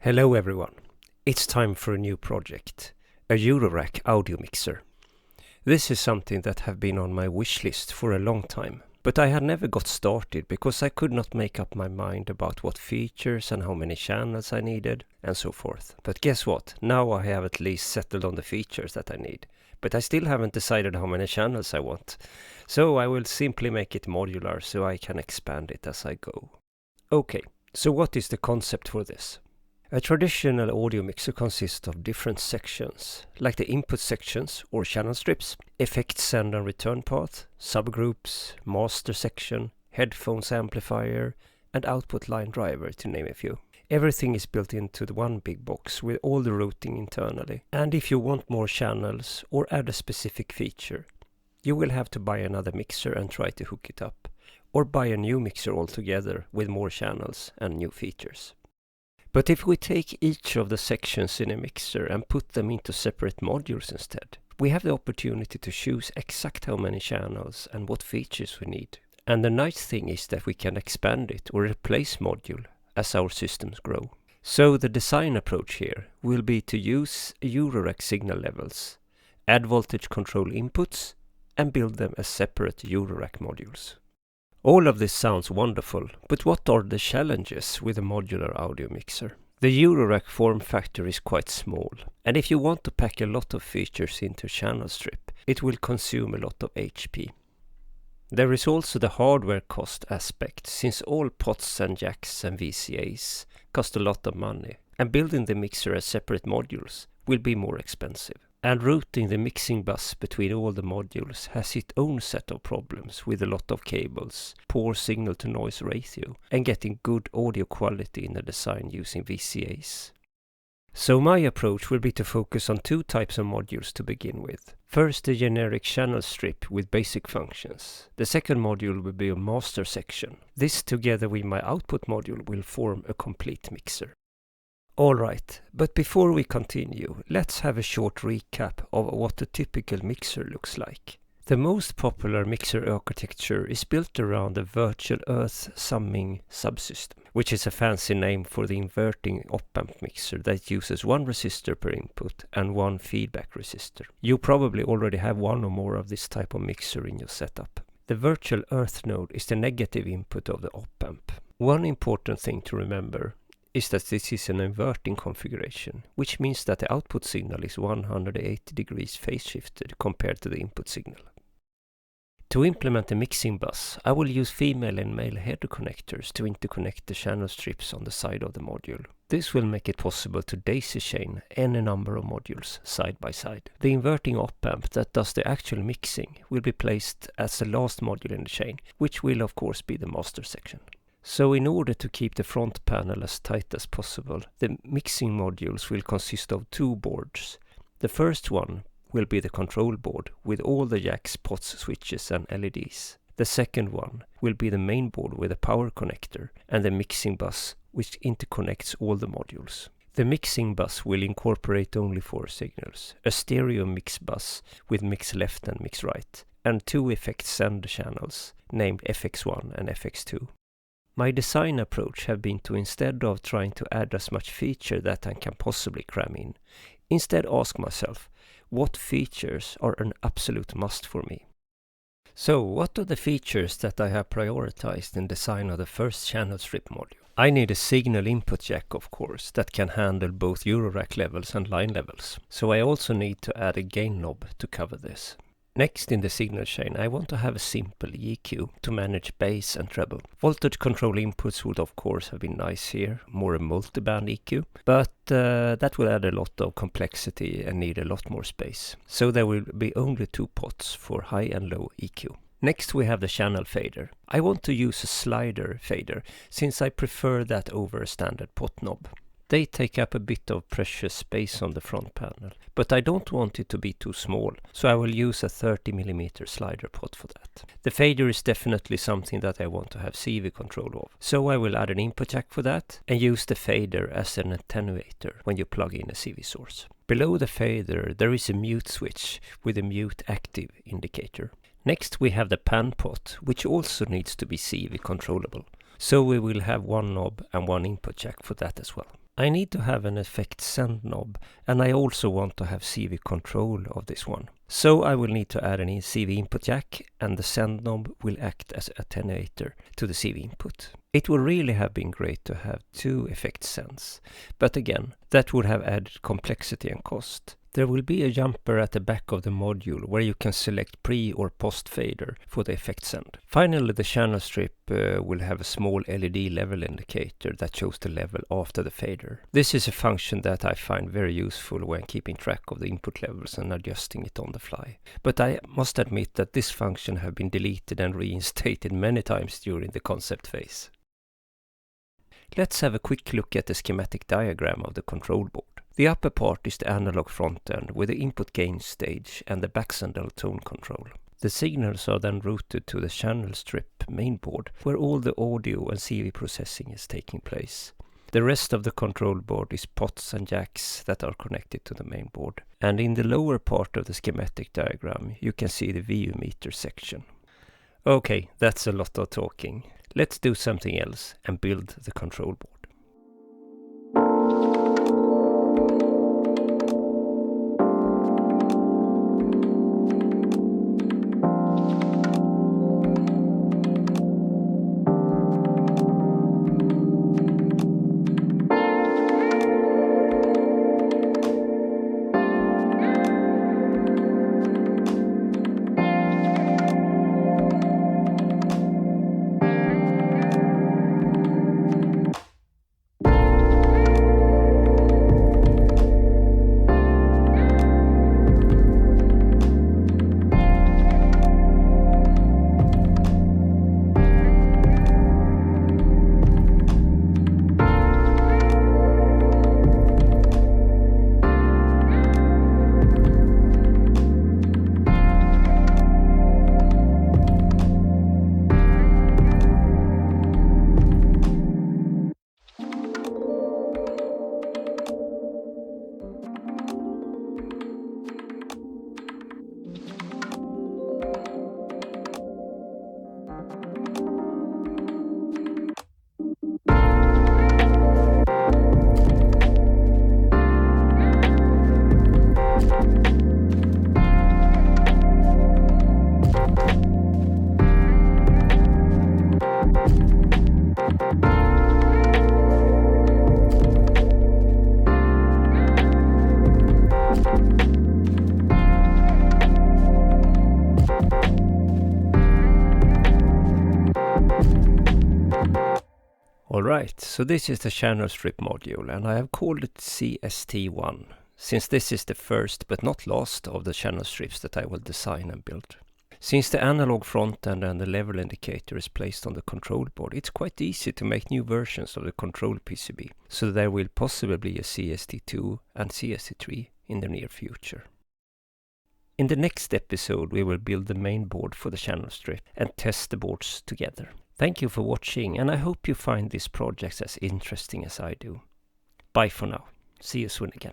Hello everyone, it's time for a new project, a Eurorack Audiomixer. This is something that have been on my wish list for a long time, but I had never got started because I could not make up my mind about what features and how many channels I needed and so forth. But guess what, now I have at least settled on the features that I need, but I still haven't decided how many channels I want. So I will simply make it modular so I can expand it as I go. Okay, so what is the concept for this? A traditional audio mixer consists of different sections, like the input sections or channel strips, effect send and return path, subgroups, master section, headphones amplifier, and output line driver, to name a few. Everything is built into the one big box with all the routing internally. And if you want more channels or add a specific feature, you will have to buy another mixer and try to hook it up, or buy a new mixer altogether with more channels and new features. But if we take each of the sections in a mixer and put them into separate modules instead, we have the opportunity to choose exact how many channels and what features we need. And the nice thing is that we can expand it or replace module as our systems grow. So the design approach here will be to use Eurorack signal levels, add voltage control inputs, and build them as separate Eurorack modules. All of this sounds wonderful, but what are the challenges with a modular audio mixer? The Eurorack form factor is quite small, and if you want to pack a lot of features into a channel strip, it will consume a lot of HP. There is also the hardware cost aspect, since all pots and jacks and VCAs cost a lot of money, and building the mixer as separate modules will be more expensive. And routing the mixing bus between all the modules has its own set of problems with a lot of cables, poor signal to noise ratio, and getting good audio quality in the design using VCAs. So my approach will be to focus on two types of modules to begin with. First, the generic channel strip with basic functions. The second module will be a master section. This together with my output module will form a complete mixer. Alright, but before we continue, let's have a short recap of what a typical mixer looks like. The most popular mixer architecture is built around the virtual earth summing subsystem, which is a fancy name for the inverting op-amp mixer that uses one resistor per input and one feedback resistor. You probably already have one or more of this type of mixer in your setup. The virtual earth node is the negative input of the op-amp. One important thing to remember is that this is an inverting configuration, which means that the output signal is 180 degrees phase shifted compared to the input signal. To implement the mixing bus, I will use female and male header connectors to interconnect the channel strips on the side of the module. This will make it possible to daisy chain any number of modules side by side. The inverting op-amp that does the actual mixing will be placed as the last module in the chain, which will of course be the master section. So in order to keep the front panel as tight as possible, the mixing modules will consist of two boards. The first one will be the control board with all the jacks, pots, switches and LEDs. The second one will be the main board with a power connector and the mixing bus which interconnects all the modules. The mixing bus will incorporate only 4 signals, a stereo mix bus with mix left and mix right, and 2 effect send channels named FX1 and FX2. My design approach have been to, instead of trying to add as much feature that I can possibly cram in, instead ask myself, what features are an absolute must for me? So, what are the features that I have prioritized in design of the first channel strip module? I need a signal input jack, of course, that can handle both Eurorack levels and line levels. So I also need to add a gain knob to cover this. Next in the signal chain, I want to have a simple EQ to manage bass and treble. Voltage control inputs would of course have been nice here, more a multiband EQ, but that will add a lot of complexity and need a lot more space. So there will be only 2 pots for high and low EQ. Next we have the channel fader. I want to use a slider fader, since I prefer that over a standard pot knob. They take up a bit of precious space on the front panel, but I don't want it to be too small, so I will use a 30mm slider pot for that. The fader is definitely something that I want to have CV control of, so I will add an input jack for that and use the fader as an attenuator when you plug in a CV source. Below the fader there is a mute switch with a mute active indicator. Next we have the pan pot, which also needs to be CV controllable, so we will have one knob and one input jack for that as well. I need to have an effect send knob, and I also want to have CV control of this one. So I will need to add an CV input jack, and the send knob will act as attenuator to the CV input. It would really have been great to have 2 effect sends, but again, that would have added complexity and cost. There will be a jumper at the back of the module where you can select pre or post fader for the effect send. Finally, the channel strip will have a small LED level indicator that shows the level after the fader. This is a function that I find very useful when keeping track of the input levels and adjusting it on the fly. But I must admit that this function has been deleted and reinstated many times during the concept phase. Let's have a quick look at the schematic diagram of the control board. The upper part is the analog front end with the input gain stage and the backsendal tone control. The signals are then routed to the channel strip mainboard where all the audio and CV processing is taking place. The rest of the control board is pots and jacks that are connected to the mainboard. And in the lower part of the schematic diagram you can see the VU meter section. Okay, that's a lot of talking. Let's do something else and build the control board. Alright, so this is the channel strip module and I have called it CST1, since this is the first but not last of the channel strips that I will design and build. Since the analog front end and the level indicator is placed on the control board, it's quite easy to make new versions of the control PCB, so there will possibly be a CST2 and CST3 in the near future. In the next episode we will build the main board for the channel strip and test the boards together. Thank you for watching and I hope you find this project as interesting as I do. Bye for now. See you soon again.